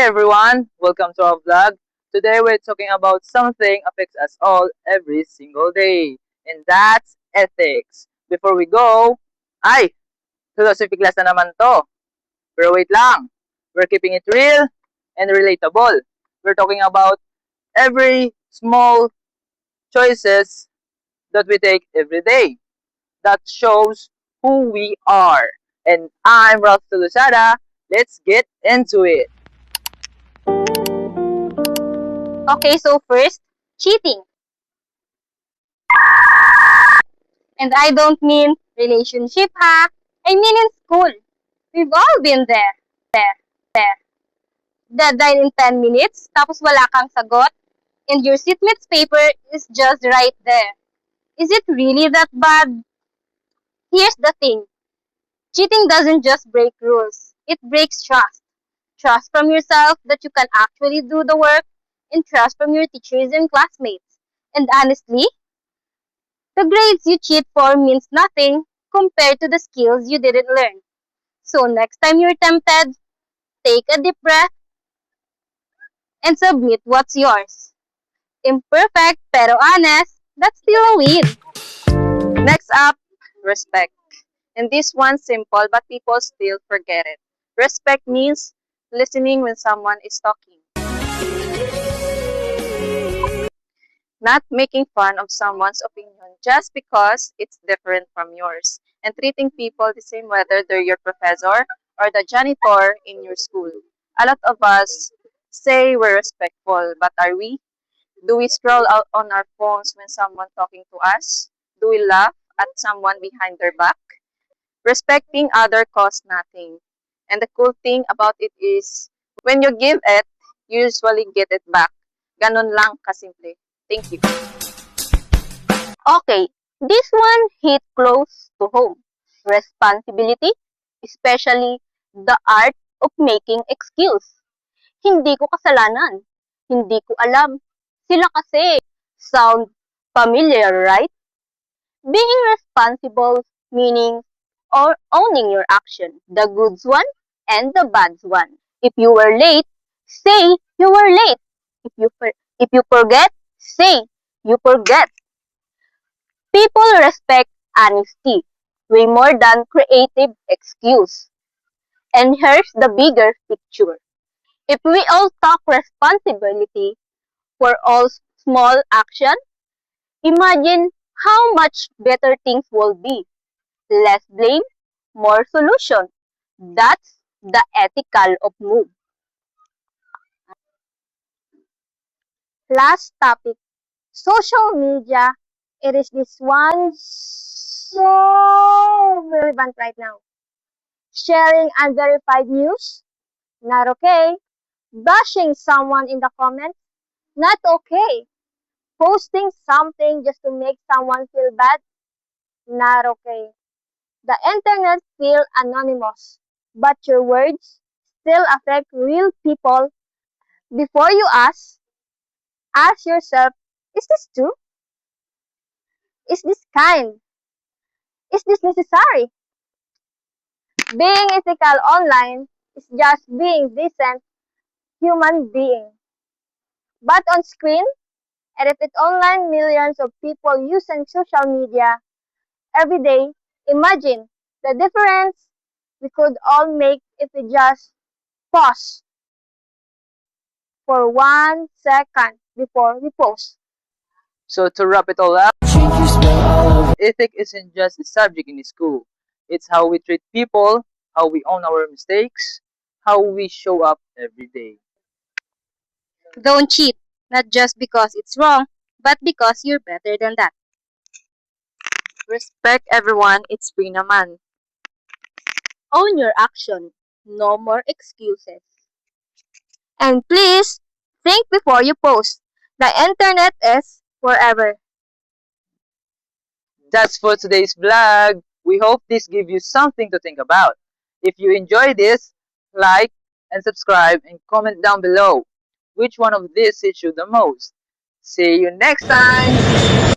everyone, welcome to our vlog. Today we're talking about something affects us all every single day, and that's ethics. Before we go, ay, philosophy class na naman to. Pero wait lang, we're keeping it real and relatable. We're talking about every small choices that we take every day. That shows who we are. And I'm Ralph Tulusada. Let's get into it. Okay, so first, cheating. And I don't mean relationship ha. I mean in school. We've all been there. Deadline in 10 minutes, tapos wala kang sagot, and your seatmate's paper is just right there. Is it really that bad? Here's the thing. Cheating doesn't just break rules. It breaks trust. Trust from yourself that you can actually do the work, and trust from your teachers and classmates. And honestly, the grades you cheat for means nothing compared to the skills you didn't learn. So next time you're tempted, take a deep breath and submit what's yours. Imperfect pero honest, that's still a win. Next up, respect. And this one's simple, but people still forget it. Respect means listening when someone is talking, not making fun of someone's opinion just because it's different from yours, and treating people the same whether they're your professor or the janitor in your school. A lot of us say we're respectful, but are we? Do we scroll out on our phones when someone talking to us? Do we laugh at someone behind their back? Respecting other costs nothing. And the cool thing about it is, when you give it, you usually get it back. Ganon lang kasimple. Thank you. Okay, this one hit close to home. Responsibility, especially the art of making excuse. Hindi ko kasalanan. Hindi ko alam. Sila kasi. Sound familiar, right? Being responsible meaning or owning your action, the good one and the bad one. If you were late, say you were late. If you forget, say you forget. People respect honesty way more than creative excuse. And here's the bigger picture. If we all talk responsibility for all small action, imagine how much better things will be. Less blame, more solution. That's the ethical of move. Last topic, social media. It is this one so relevant right now. Sharing unverified news, not okay. Bashing someone in the comments, not okay. Posting something just to make someone feel bad, not okay. The internet feel anonymous, but your words still affect real people. Before you ask yourself, is this true? Is this kind? Is this necessary? Being ethical online is just being decent human being. But on screen, and if it's online, millions of people using social media every day, imagine the difference we could all make if we just pause for 1 second before we post. So to wrap it all up, ethic isn't just a subject in school. It's how we treat people, how we own our mistakes, how we show up every day. Don't cheat, not just because it's wrong, but because you're better than that. Respect everyone, it's free naman. Own your action. No more excuses. And please, think before you post. The internet is forever. That's for today's vlog. We hope this gives you something to think about. If you enjoy this, like and subscribe and comment down below which one of these hits you the most. See you next time!